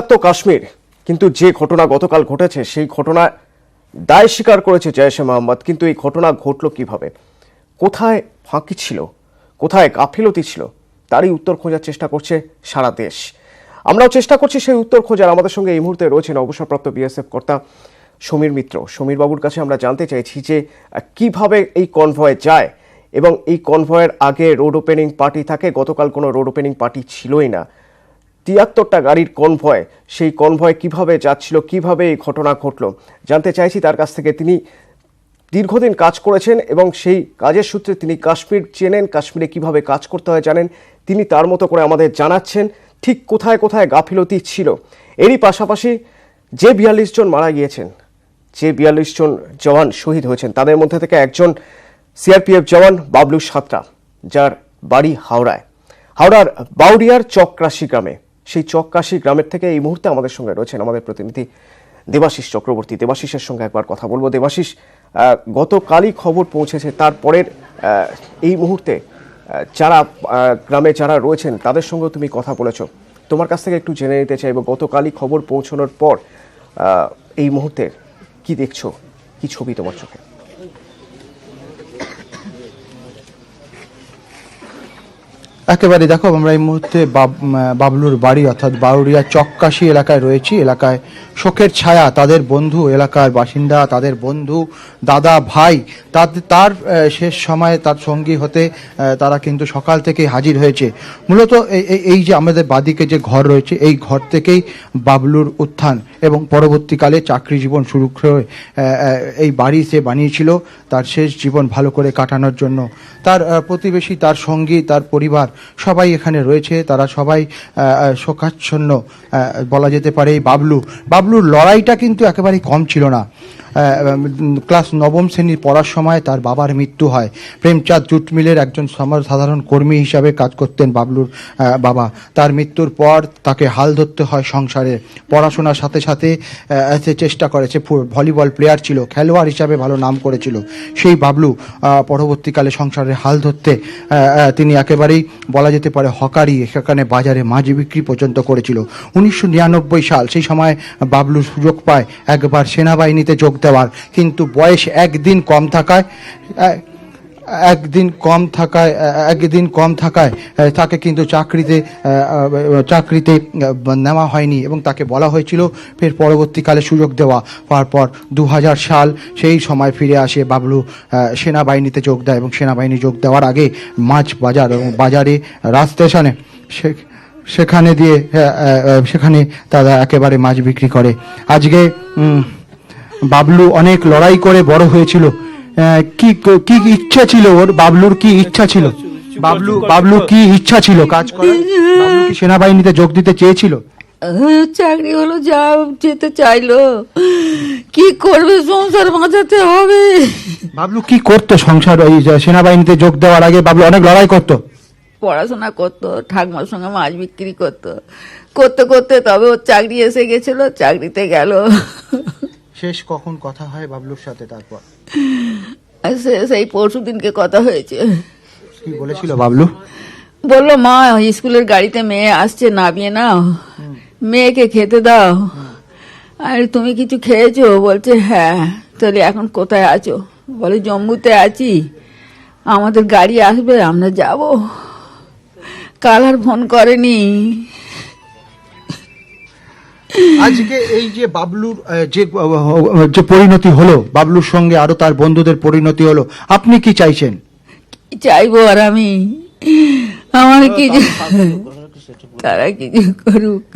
রক্তাক্ত কাশ্মীর, কিন্তু যে ঘটনা গতকাল ঘটেছে সেই ঘটনা দায় স্বীকার করেছে জৈশ-এ মোহাম্মদ। কিন্তু এই ঘটনা ঘটল কিভাবে, কোথায় ফাঁকি ছিল, কোথায় গাফিলতি ছিল, তারই উত্তর খোঁজার চেষ্টা করছে সারা দেশ। আমরাও চেষ্টা করছি সেই উত্তর খোঁজার। আমাদের সঙ্গে এই মুহূর্তে রয়েছেন অবসরপ্রাপ্ত বিএসএফ কর্তা সমীর মিত্র। সমীর বাবুর কাছে আমরা জানতে চাইছি যে কিভাবে এই কনভয় যায় এবং এই কনভয়ের আগে রোড ওপেনিং পার্টি থাকে। গতকাল কোনো রোড ওপেনিং পার্টি ছিলই না। ৭৩টা গাড়ির কনভয়, সেই কনভয় কিভাবে যাচ্ছিল, কিভাবে এই ঘটনা ঘটল জানতে চাইছি তার কাছ থেকে। তিনি দীর্ঘদিন কাজ করেছেন এবং সেই কাজের সূত্রে তিনি কাশ্মীর চেনেন, কাশ্মীরে কিভাবে কাজ করতে হয় জানেন। তিনি তার মতো করে আমাদের জানাচ্ছেন ঠিক কোথায় কোথায় গাফিলতি ছিল। এরই পাশাপাশি যে ৪২ জন মারা গিয়েছেন, যে ৪২ জন জওয়ান শহীদ হয়েছেন, তাদের মধ্যে থেকে একজন সিআরপিএফ জওয়ান বাবলু সাঁতরা, যার বাড়ি হাওড়ায়, হাওড়ার বাউরিয়ার চকরাশি গ্রামে। সেই চকরাশি গ্রামের থেকে এই মুহূর্তে আমাদের সঙ্গে রয়েছেন আমাদের প্রতিনিধি দেবাশিস চক্রবর্তী। দেবাশিসের সঙ্গে একবার কথা বলবো। দেবাশিস, গতকালই খবর পৌঁছেছে, তারপরের এই মুহূর্তে যারা গ্রামে যারা রয়েছেন তাদের সঙ্গে তুমি কথা বলেছো, তোমার কাছ থেকে একটু জেনে নিতে চাইবো গতকালই খবর পৌঁছানোর পর এই মুহূর্তে কি দেখছো, কি ছবি তোমার চোখে? একেবারে দেখো, আমরা এই মুহূর্তে বাবলুর বাড়ি অর্থাৎ বাউরিয়া চককাশি এলাকায় রয়েছি। এলাকায় শোকের ছায়া, তাদের বন্ধু, এলাকার বাসিন্দা, তাদের বন্ধু, দাদা, ভাই, তার শেষ সময়ে তার সঙ্গী হতে তারা কিন্তু সকাল থেকে হাজির হয়েছে। মূলত এই যে আমাদের বাদিকে যে ঘর রয়েছে, এই ঘর থেকেই বাবলুর উত্থান এবং পরবর্তীকালে চাকরি জীবন শুরু করে এই বাড়ি সে বানিয়েছিল তার শেষ জীবন ভালো করে কাটানোর জন্য। তার প্রতিবেশী, তার সঙ্গী, তার পরিবার সবাই এখানে রয়েছে। তারা সবাই শোকাচ্ছন্ন বলা যেতে পারে। এই বাবলুর লড়াইটা কিন্তু একেবারেই কম ছিল না। ক্লাস ৯ম শ্রেণীর পড়ার সময় তার বাবার মৃত্যু হয়। প্রেমচাঁদ জুট মিলের একজন সাধারণ কর্মী হিসাবে কাজ করতেন বাবলুর বাবা। তার মৃত্যুর পর তাকে হাল ধরতে হয় সংসারে। পড়াশোনার সাথে সাথে সে চেষ্টা করেছে, ভলিবল প্লেয়ার ছিল, খেলোয়াড় হিসাবে ভালো নাম করেছিল। সেই বাবলু পরবর্তীকালে সংসারে হাল ধরতে তিনি একেবারেই বলা যেতে পারে হকারি, সেখানে বাজারে মাছ বিক্রি পর্যন্ত করেছিল। ১৯৯৯ সাল, সেই সময় বাবলু সুযোগ পায় একবার সেনাবাহিনীতে যোগ দেওয়ার, কিন্তু বয়স একদিন কম থাকায় তাকে কিন্তু চাকরিতে নেওয়া হয়নি এবং তাকে বলা হয়েছিল ফের পরবর্তীকালে সুযোগ দেওয়া। তারপর ২০০০ সাল, সেই সময় ফিরে আসে বাবলু সেনাবাহিনীতে যোগ দেয় এবং সেনাবাহিনী যোগ দেওয়ার আগে মাছ বাজার এবং বাজারে রাজ স্টেশনে সেখানে তারা একেবারে মাছ বিক্রি করে। আজকে বাবলু অনেক লড়াই করে বড় হয়েছিল। কি ইচ্ছা ছিল ওর? বাবলুর কি ইচ্ছা ছিল? বাবলু কি ইচ্ছা ছিল কাজ করার? বাবলু কি সেনাবাহিনীতে যোগ দিতে চেয়েছিল? চাকরি হলো, যা যেতে চাইলো। কি করবে, সংসার বাঁচাতে হবে। বাবলু কি করতো সংসার? ওই সেনাবাহিনীতে যোগ দেওয়ার আগে বাবলু অনেক লড়াই করতো, পড়াশোনা করতো, ঠাকুমার সঙ্গে মাছ বিক্রি করতে করতে তবে ওর চাকরি এসে গেছিল, চাকরিতে গেল। শেষ কখন কথা হয় বাবলুর সাথে? তারপর সেই পরশু দিনকে কথা হয়েছে। কি বলেছিল বাবলু? বললো, মা স্কুলের গাড়িতে মেয়ে আসছে, নামিয়ে নাও, মেয়েকে খেতে দাও। আর তুমি কিছু খেয়েছো? বলছে হ্যাঁ। তাহলে এখন কোথায় আছো? বলে জম্মুতে আছি, আমাদের গাড়ি আসবে, আমরা যাব। কাল আর ফোন করেনি। আজকে এই যে বাবলুর যে পরিণতি হলো, বাবলুর সঙ্গে আরো তার বন্ধুদের পরিণতি হলো, আপনি কি চাইছেন? কি চাইবো আর আমি? আমার কিছু, তারা কিছু করুক,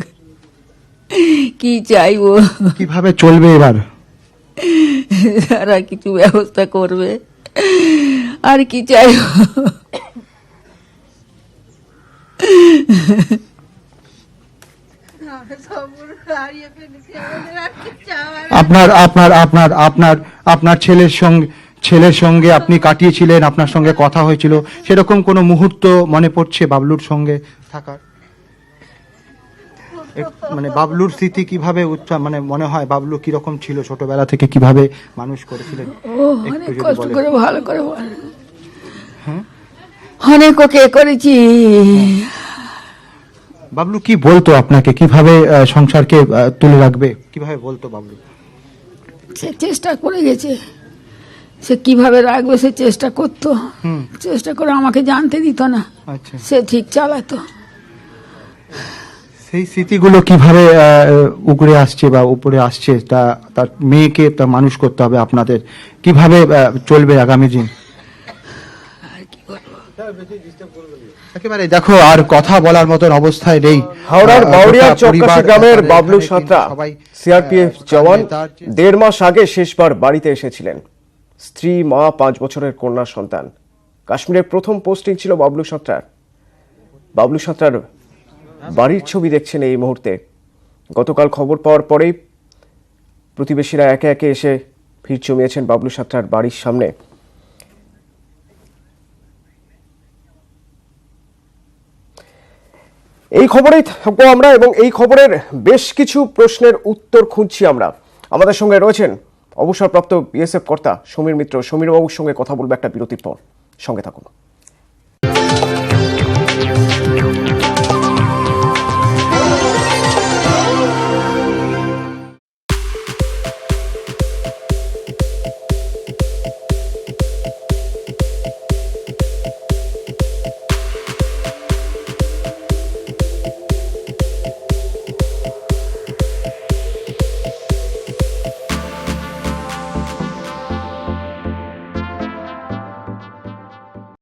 কি চাইবো? কিভাবে চলবে এবার? তারা কিছু ব্যবস্থা করবে, আর কি চাইবো? আপনার ছেলের সঙ্গে আপনি কাটিয়েছিলেন, আপনার সঙ্গে কথা হয়েছিল, সেরকম কোনো মুহূর্ত মনে পড়ছে বাবলুর সঙ্গে থাকার? মানে বাবলুর স্মৃতি কিভাবে মানে মনে হয় বাবলু কিরকম ছিল, ছোটবেলা থেকে কিভাবে মানুষ করেছিলেন? অনেক কষ্ট করে, ভালো করে, অনেক ওকে করেছি। বাবলু কি বলতো আপনাকে, কিভাবে সংসারকে তুলে রাখবে, কিভাবে বলতো বাবলু? সে চেষ্টা করে গেছে, সে কিভাবে রাখবে সে চেষ্টা করতো, চেষ্টা করে আমাকে জানতে দিত না, আচ্ছা, সে ঠিক চালাতো। সেই স্মৃতিগুলো কিভাবে উগড়ে আসছে বা উপরে আসছে, তা তার মেয়েকে তা মানুষ করতে হবে আপনাদের, কিভাবে চলবে আগামী দিন? আর কি করবো? একেবারে দেখো আর কথা বলার মতন অবস্থায় নেই। হাওড়ার বাউরিয়া গোটা চক্কাশি পরিবার, গ্রামের তাদের বাবলু এখানে সাঁতরা কিন্তু সবাই, সিআরপিএফ জওয়ান তার যে- 1.5 মাস আগে শেষবার বাড়িতে এসেছিলেন। স্ত্রী, মা, 5 বছরের কন্যা সন্তান। কাশ্মীরের প্রথম পোস্টিং ছিল বাবলু সাঁতরার। বাবলু সাঁতরার বাড়ির ছবি দেখছেন এই মুহূর্তে। গতকাল খবর পাওয়ার পরেই প্রতিবেশীরা একে একে এসে ভিড় জমিয়েছেন বাবলু সাঁতরার বাড়ির সামনে। এই খবরেই থাকবো আমরা এবং এই খবরের বেশ কিছু প্রশ্নের উত্তর খুঁজছি আমরা। আমাদের সঙ্গে রয়েছেন অবসরপ্রাপ্ত বিএসএফ কর্তা সমীর মিত্র। সমীর বাবুর সঙ্গে কথা বলবো একটা বিরতির পর, সঙ্গে থাকুন।